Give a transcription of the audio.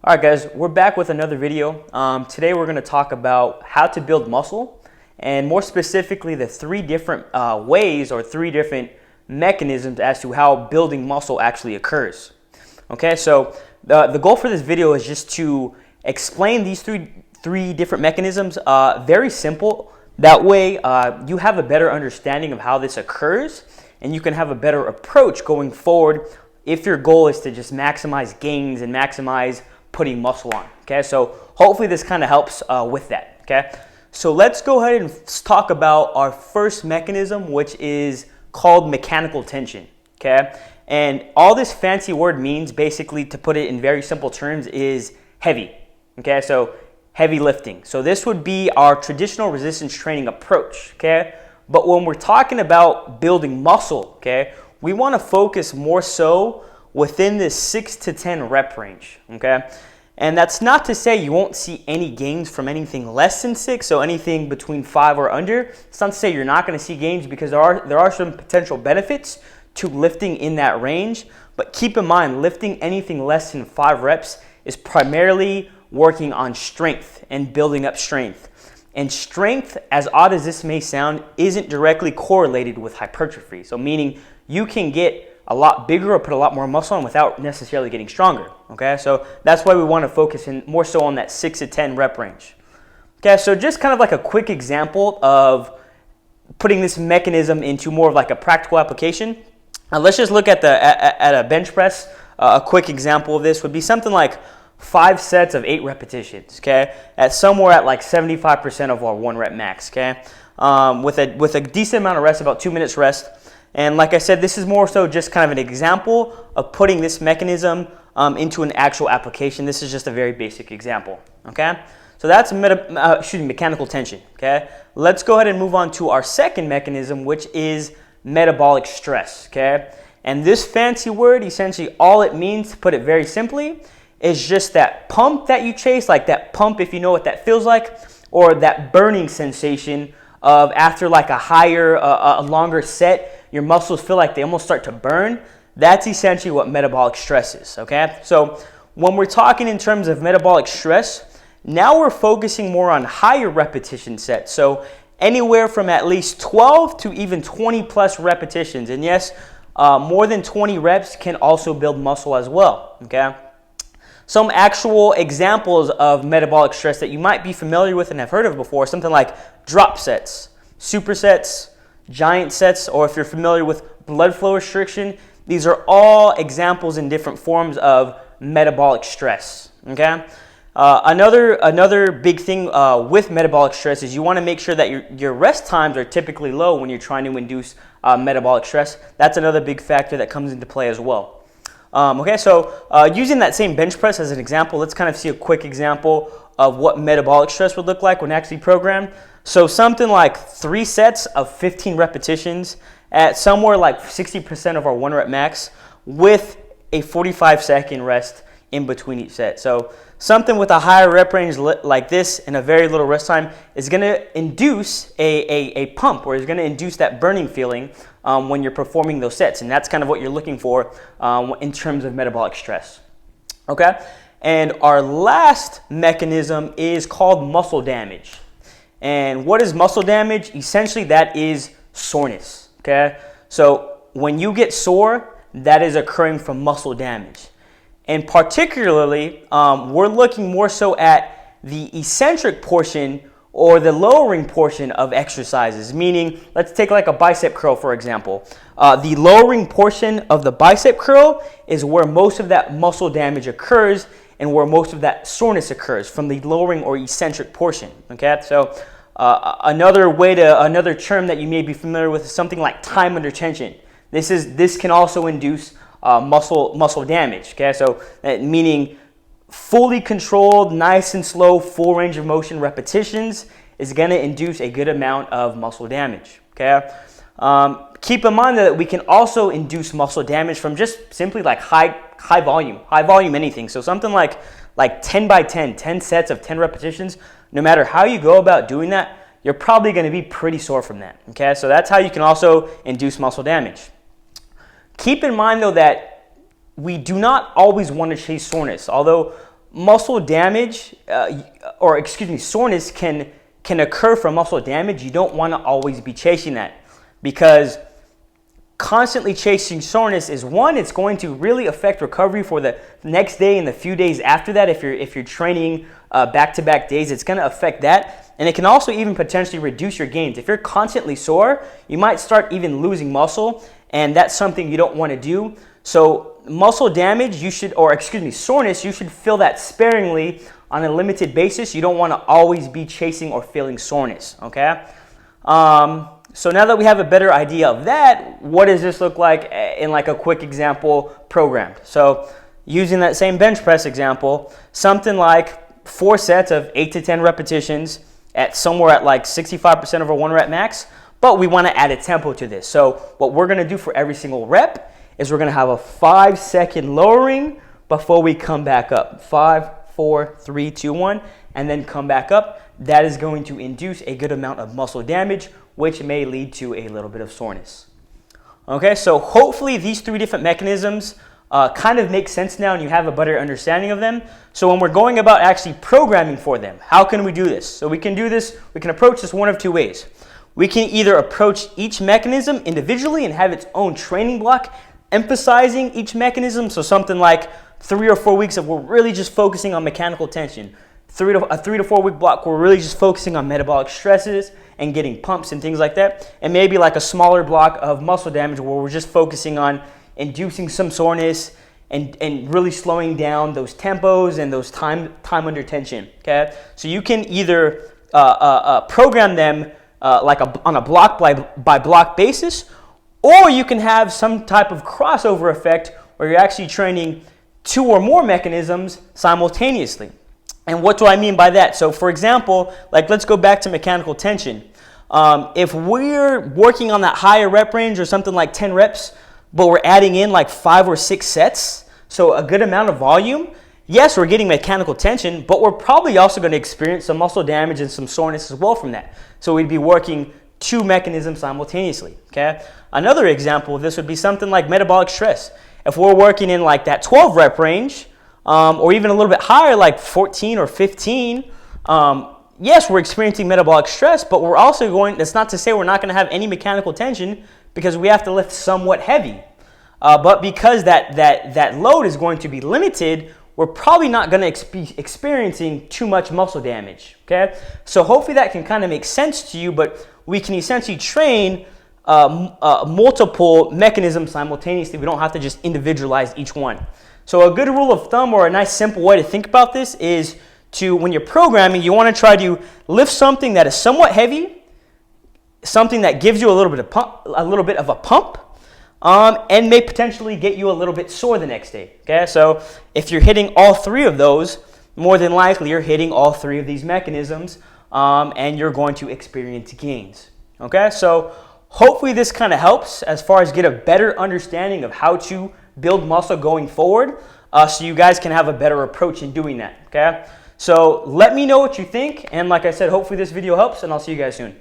All right, guys, we're back with another video. Today we're going to talk about how to build muscle, and more specifically the three different ways or three different mechanisms as to how building muscle actually occurs. Okay, so the goal for this video is just to explain these three different mechanisms. Very simple. That way you have a better understanding of how this occurs, and you can have a better approach going forward if your goal is to just maximize gains and maximize putting muscle on. Okay, so hopefully this kind of helps with that. Okay, so let's go ahead and talk about our first mechanism, which is called mechanical tension. Okay, and all this fancy word means, basically, to put it in very simple terms, is heavy. Okay, so heavy lifting. So this would be our traditional resistance training approach. Okay, but when we're talking about building muscle, okay, we want to focus more so within this 6 to 10 rep range, okay? And that's not to say you won't see any gains from anything less than 6, so anything between 5 or under. It's not to say you're not going to see gains, because there are some potential benefits to lifting in that range. But keep in mind, lifting anything less than 5 reps is primarily working on strength and building up strength. And strength, as odd as this may sound, isn't directly correlated with hypertrophy. So meaning you can get a lot bigger or put a lot more muscle on without necessarily getting stronger. Okay, so that's why we want to focus in more so on that 6 to 10 rep range. Okay, so just kind of like a quick example of putting this mechanism into more of like a practical application. Let's just look at a bench press. A quick example of this would be something like 5 sets of 8 repetitions. Okay, at somewhere at like 75% of our 1 rep max. Okay, with a decent amount of rest, about 2 minutes rest. And like I said, this is more so just kind of an example of putting this mechanism into an actual application. This is just a very basic example, okay? So that's mechanical tension, okay? Let's go ahead and move on to our second mechanism, which is metabolic stress, okay? And this fancy word, essentially all it means, to put it very simply, is just that pump that you chase, like that pump, if you know what that feels like, or that burning sensation of after like a longer set, your muscles feel like they almost start to burn. That's essentially what metabolic stress is, okay? So when we're talking in terms of metabolic stress, now we're focusing more on higher repetition sets. So anywhere from at least 12 to even 20 plus repetitions. And yes, more than 20 reps can also build muscle as well, okay? Some actual examples of metabolic stress that you might be familiar with and have heard of before, something like drop sets, supersets, giant sets, or if you're familiar with blood flow restriction, these are all examples in different forms of metabolic stress, okay? Another big thing with metabolic stress is you want to make sure that your rest times are typically low when you're trying to induce metabolic stress. That's another big factor that comes into play as well. Okay, so using that same bench press as an example, let's kind of see a quick example of what metabolic stress would look like when actually programmed. So something like 3 sets of 15 repetitions at somewhere like 60% of our 1 rep max with a 45-second rest in between each set. So something with a higher rep range like this and a very little rest time is going to induce a pump, or is going to induce that burning feeling when you're performing those sets. And that's kind of what you're looking for in terms of metabolic stress. Okay? And our last mechanism is called muscle damage. And what is muscle damage? Essentially, that is soreness, okay? So when you get sore, that is occurring from muscle damage. And particularly, we're looking more so at the eccentric portion or the lowering portion of exercises, meaning, let's take like a bicep curl, for example. The lowering portion of the bicep curl is where most of that muscle damage occurs and where most of that soreness occurs, from the lowering or eccentric portion, okay? So another term that you may be familiar with is something like time under tension. This can also induce muscle damage, okay? So meaning fully controlled, nice and slow, full range of motion repetitions is going to induce a good amount of muscle damage, okay? Keep in mind that we can also induce muscle damage from just simply like high volume anything. So something like 10 by 10 sets of 10 repetitions, no matter how you go about doing that, you're probably going to be pretty sore from that, okay? So that's how you can also induce muscle damage. Keep in mind, though, that we do not always want to chase soreness, although muscle damage, soreness can occur from muscle damage, you don't want to always be chasing that, because constantly chasing soreness is, one, it's going to really affect recovery for the next day and the few days after that. If you're training back-to-back days, it's going to affect that, and it can also even potentially reduce your gains. If you're constantly sore, you might start even losing muscle, and that's something you don't want to do. So muscle damage, soreness, you should feel that sparingly on a limited basis. You don't want to always be chasing or feeling soreness, okay? So now that we have a better idea of that, what does this look like in like a quick example programmed? So using that same bench press example, something like 4 sets of 8 to 10 repetitions at somewhere at like 65% of our 1 rep max, but we want to add a tempo to this. So what we're going to do for every single rep is we're going to have a 5-second lowering before we come back up. 5, 4, 3, 2, 1, and then come back up. That is going to induce a good amount of muscle damage, which may lead to a little bit of soreness. Okay, so hopefully these 3 different mechanisms kind of make sense now and you have a better understanding of them. So when we're going about actually programming for them, how can we do this? So we can approach this one of 2 ways. We can either approach each mechanism individually and have its own training block, emphasizing each mechanism. So something like 3 or 4 weeks of we're really just focusing on mechanical tension. A 3 to 4 week block, we're really just focusing on metabolic stresses and getting pumps and things like that. And maybe like a smaller block of muscle damage where we're just focusing on inducing some soreness and really slowing down those tempos and those time under tension. Okay, so you can either program them on a block by block basis, or you can have some type of crossover effect where you're actually training 2 or more mechanisms simultaneously. And what do I mean by that? So for example, like let's go back to mechanical tension. If we're working on that higher rep range or something like 10 reps, but we're adding in like 5 or 6 sets, so a good amount of volume, yes, we're getting mechanical tension, but we're probably also going to experience some muscle damage and some soreness as well from that. So we'd be working 2 mechanisms simultaneously, okay? Another example of this would be something like metabolic stress. If we're working in like that 12 rep range, or even a little bit higher, like 14 or 15, yes, we're experiencing metabolic stress, but we're also that's not to say we're not going to have any mechanical tension, because we have to lift somewhat heavy. But because that load is going to be limited, we're probably not going to be experiencing too much muscle damage, okay? So hopefully that can kind of make sense to you, but we can essentially train multiple mechanisms simultaneously. We don't have to just individualize each one. So a good rule of thumb, or a nice simple way to think about this, is when you're programming, you want to try to lift something that is somewhat heavy, something that gives you a little bit of a pump, and may potentially get you a little bit sore the next day. Okay, so if you're hitting all 3 of those, more than likely you're hitting all 3 of these mechanisms, and you're going to experience gains. Okay, so hopefully this kind of helps as far as get a better understanding of how to build muscle going forward, so you guys can have a better approach in doing that. Okay, so let me know what you think, and like I said, hopefully this video helps, and I'll see you guys soon.